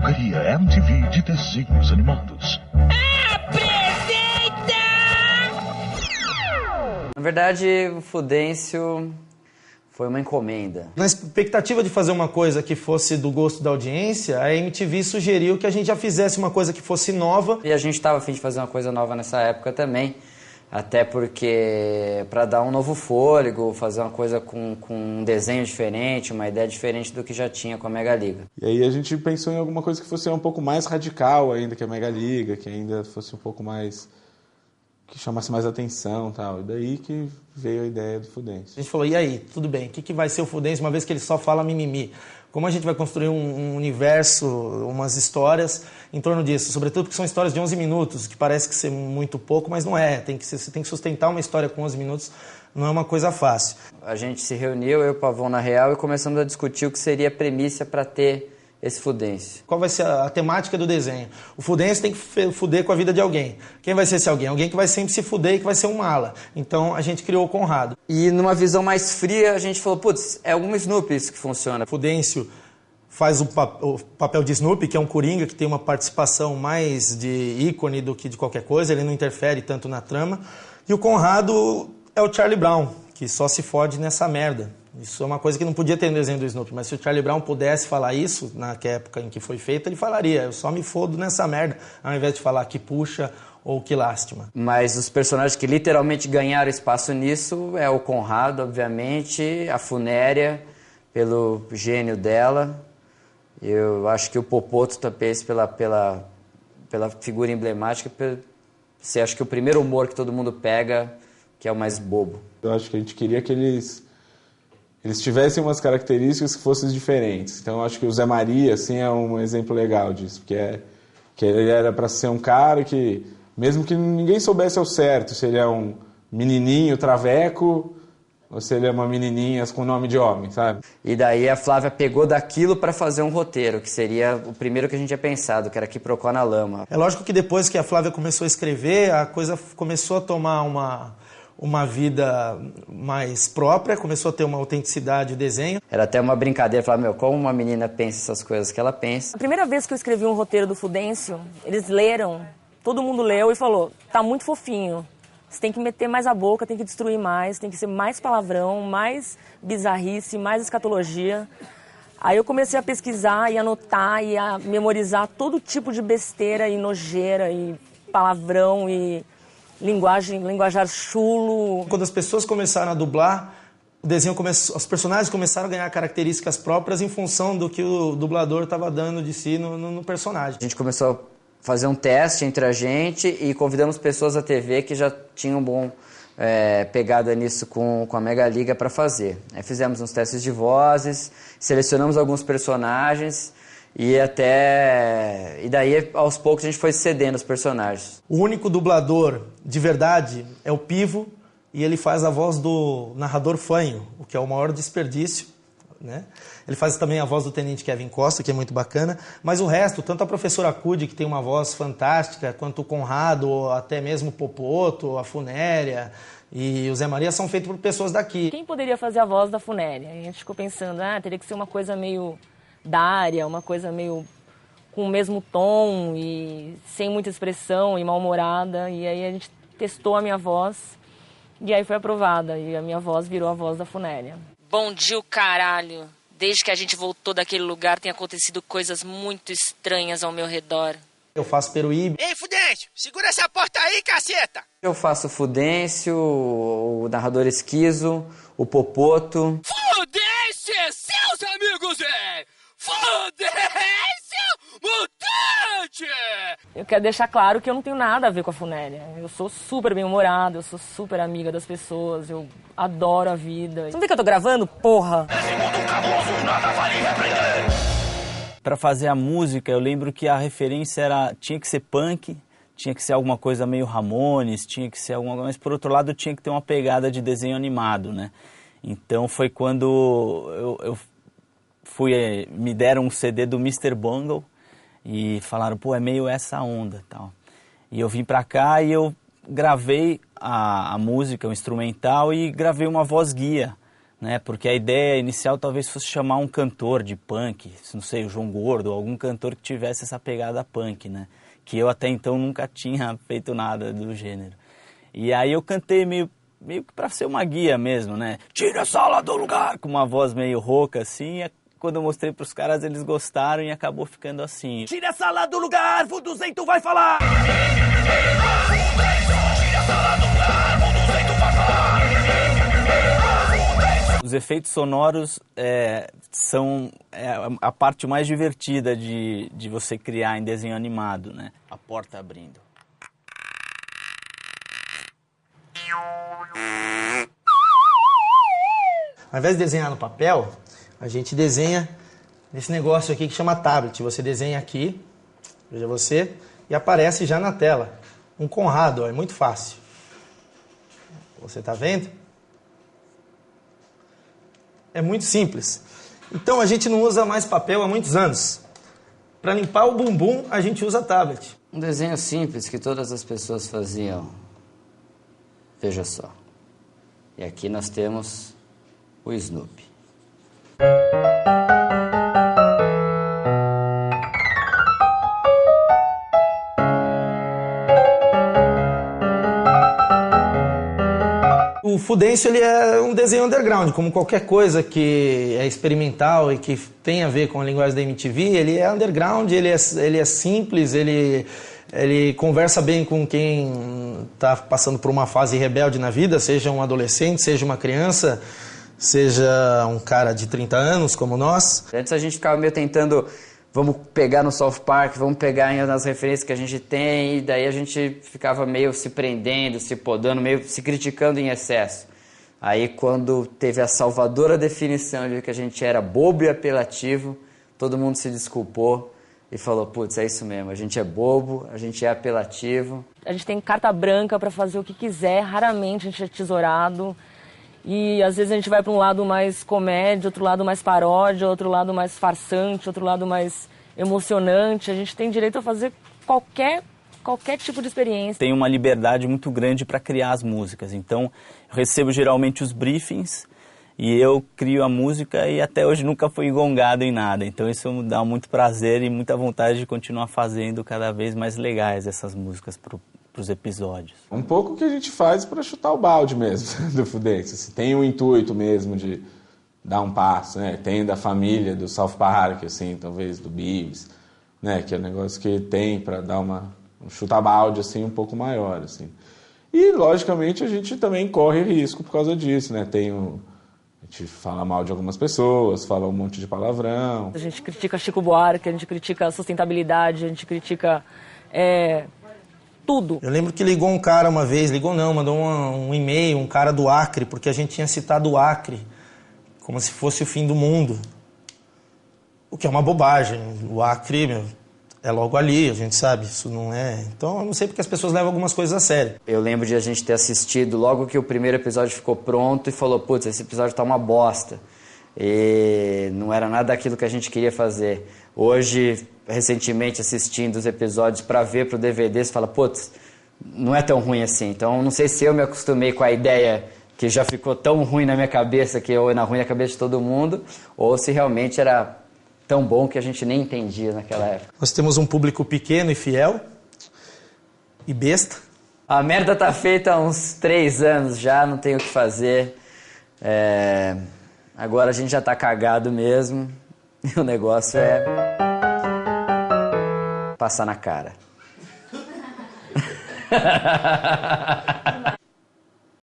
Drogaria MTV de desenhos animados. Na verdade, o Fudêncio foi uma encomenda. Na expectativa de fazer uma coisa que fosse do gosto da audiência, a MTV sugeriu que a gente já fizesse uma coisa que fosse nova. E a gente estava a fim de fazer uma coisa nova nessa época também. Até porque, para dar um novo fôlego, fazer uma coisa com um desenho diferente, uma ideia diferente do que já tinha com a Mega Liga. E aí a gente pensou em alguma coisa que fosse um pouco mais radical ainda que a Mega Liga, que ainda fosse um pouco mais... que chamasse mais atenção e tal. E daí que veio a ideia do Fudêncio. A gente falou, e aí, tudo bem, o que vai ser o Fudêncio, uma vez que ele só fala mimimi? Como a gente vai construir um universo, umas histórias em torno disso? Sobretudo porque são histórias de 11 minutos, que parece que ser muito pouco, mas não é. Você tem que sustentar uma história com 11 minutos, não é uma coisa fácil. A gente se reuniu, eu e o Pavão na Real, e começamos a discutir o que seria a premissa para ter esse Fudêncio. Qual vai ser a temática do desenho? O Fudêncio tem que fuder com a vida de alguém. Quem vai ser esse alguém? Alguém que vai sempre se fuder e que vai ser um mala. Então a gente criou o Conrado. E numa visão mais fria, a gente falou, putz, é algum Snoopy isso que funciona. O Fudêncio faz o papel de Snoopy, que é um coringa que tem uma participação mais de ícone do que de qualquer coisa, ele não interfere tanto na trama. E o Conrado é o Charlie Brown, que só se fode nessa merda. Isso é uma coisa que não podia ter no desenho do Snoopy, mas se o Charlie Brown pudesse falar isso, na época em que foi feito, ele falaria, eu só me fodo nessa merda, ao invés de falar que puxa ou que lástima. Mas os personagens que literalmente ganharam espaço nisso é o Conrado, obviamente, a Funéria, pelo gênio dela, eu acho que o Popoto também pela figura emblemática, você acha que o primeiro humor que todo mundo pega, que é o mais bobo. Eu acho que a gente queria que eles tivessem umas características que fossem diferentes. Então, eu acho que o Zé Maria, assim, é um exemplo legal disso. Porque que ele era para ser um cara que, mesmo que ninguém soubesse ao certo se ele é um menininho traveco ou se ele é uma menininha com nome de homem, sabe? E daí a Flávia pegou daquilo para fazer um roteiro, que seria o primeiro que a gente tinha pensado, que era Quiprocó na Lama. É lógico que depois que a Flávia começou a escrever, a coisa começou a tomar uma vida mais própria, começou a ter uma autenticidade o desenho. Era até uma brincadeira, falar, como uma menina pensa essas coisas que ela pensa. A primeira vez que eu escrevi um roteiro do Fudêncio, eles leram, todo mundo leu e falou, tá muito fofinho, você tem que meter mais a boca, tem que destruir mais, tem que ser mais palavrão, mais bizarrice, mais escatologia. Aí eu comecei a pesquisar e anotar e a memorizar todo tipo de besteira e nojeira e palavrão e linguajar chulo. Quando as pessoas começaram a dublar, o desenho os personagens começaram a ganhar características próprias em função do que o dublador estava dando de si no personagem. A gente começou a fazer um teste entre a gente e convidamos pessoas da TV que já tinham pegada nisso com a Mega Liga para fazer. Aí fizemos uns testes de vozes, selecionamos alguns personagens e daí aos poucos a gente foi cedendo os personagens. O único dublador de verdade é o Pivo e ele faz a voz do narrador fanho, o que é o maior desperdício, né? Ele faz também a voz do Tenente Kevin Costa, que é muito bacana, mas o resto, tanto a professora Cude, que tem uma voz fantástica, quanto o Conrado, ou até mesmo o Popoto, a Funéria e o Zé Maria são feitos por pessoas daqui. Quem poderia fazer a voz da Funéria? A gente ficou pensando, teria que ser uma coisa meio Dária, uma coisa meio com o mesmo tom e sem muita expressão e mal-humorada. E aí a gente testou a minha voz e aí foi aprovada. E a minha voz virou a voz da Funéria. Bom dia, o caralho. Desde que a gente voltou daquele lugar, tem acontecido coisas muito estranhas ao meu redor. Eu faço Peruíbe. Ei, Fudêncio, segura essa porta aí, caceta! Eu faço o Fudêncio, o narrador Esquizo, o Popoto. Fudêncio, seus amigos, velho! Fudêncio, mutante! Eu quero deixar claro que eu não tenho nada a ver com a Funéria. Eu sou super bem-humorada, eu sou super amiga das pessoas, eu adoro a vida. Você não vê que eu tô gravando, porra? Para fazer a música, eu lembro que a referência tinha que ser punk, tinha que ser alguma coisa meio Ramones, tinha que ser alguma coisa, mas por outro lado tinha que ter uma pegada de desenho animado, né? Então foi quando eu me deram um CD do Mr. Bungle e falaram, é meio essa onda, tal. E eu vim pra cá e eu gravei a música, o instrumental, e gravei uma voz guia né? Porque a ideia inicial talvez fosse chamar um cantor de punk, não sei, o João Gordo, algum cantor que tivesse essa pegada punk, né? Que eu até então nunca tinha feito nada do gênero. E aí eu cantei meio que para ser uma guia mesmo, né? Tira a sala do lugar! Com uma voz meio rouca assim. E quando eu mostrei pros caras, eles gostaram e acabou ficando assim. Tira a sala do lugar, Fuduzento vai falar! Tira a sala do lugar, Fuduzento vai falar! Os efeitos sonoros são a parte mais divertida de você criar em desenho animado, né? A porta abrindo. Ao invés de desenhar no papel, a gente desenha nesse negócio aqui que chama tablet. Você desenha aqui, veja você, e aparece já na tela. Um Conrado, ó, é muito fácil. Você está vendo? É muito simples. Então a gente não usa mais papel há muitos anos. Para limpar o bumbum, a gente usa tablet. Um desenho simples que todas as pessoas faziam. Veja só. E aqui nós temos o Snoopy. O Fudêncio, ele é um desenho underground, como qualquer coisa que é experimental e que tem a ver com a linguagem da MTV. Ele é underground, ele é simples, ele conversa bem com quem está passando por uma fase rebelde na vida, seja um adolescente, seja uma criança, seja um cara de 30 anos como nós. Antes a gente ficava meio tentando, vamos pegar no South Park, vamos pegar nas referências que a gente tem, e daí a gente ficava meio se prendendo, se podando, meio se criticando em excesso. Aí quando teve a salvadora definição de que a gente era bobo e apelativo, todo mundo se desculpou e falou, putz, é isso mesmo, a gente é bobo, a gente é apelativo. A gente tem carta branca para fazer o que quiser, raramente a gente é tesourado. E às vezes a gente vai para um lado mais comédia, outro lado mais paródia, outro lado mais farsante, outro lado mais emocionante. A gente tem direito a fazer qualquer tipo de experiência. Tem uma liberdade muito grande para criar as músicas. Então, eu recebo geralmente os briefings e eu crio a música e até hoje nunca fui engongado em nada. Então, isso me dá muito prazer e muita vontade de continuar fazendo cada vez mais legais essas músicas para os episódios. Um pouco que a gente faz para chutar o balde mesmo do Fudêncio. Assim, tem o intuito mesmo de dar um passo, né? Tem da família do South Park, assim, talvez do Beavis, né? Que é um negócio que tem para dar um chuta-balde assim, um pouco maior. Assim. E, logicamente, a gente também corre risco por causa disso, né? A gente fala mal de algumas pessoas, fala um monte de palavrão. A gente critica Chico Buarque, a gente critica a sustentabilidade, a gente critica tudo. Eu lembro que ligou um cara uma vez, mandou um e-mail, um cara do Acre, porque a gente tinha citado o Acre como se fosse o fim do mundo. O que é uma bobagem. O Acre, é logo ali, a gente sabe, isso não é... Então, eu não sei porque as pessoas levam algumas coisas a sério. Eu lembro de a gente ter assistido logo que o primeiro episódio ficou pronto e falou, putz, esse episódio tá uma bosta. E não era nada daquilo que a gente queria fazer. Hoje, recentemente, assistindo os episódios para ver pro DVD, você fala, putz, não é tão ruim assim. Então, não sei se eu me acostumei com a ideia que já ficou tão ruim na minha cabeça, que eu na ruim na cabeça de todo mundo, ou se realmente era tão bom que a gente nem entendia naquela época. Nós temos um público pequeno e fiel e besta. A merda tá feita há uns 3 anos já, não tem o que fazer. Agora a gente já tá cagado mesmo. E o negócio é passar na cara.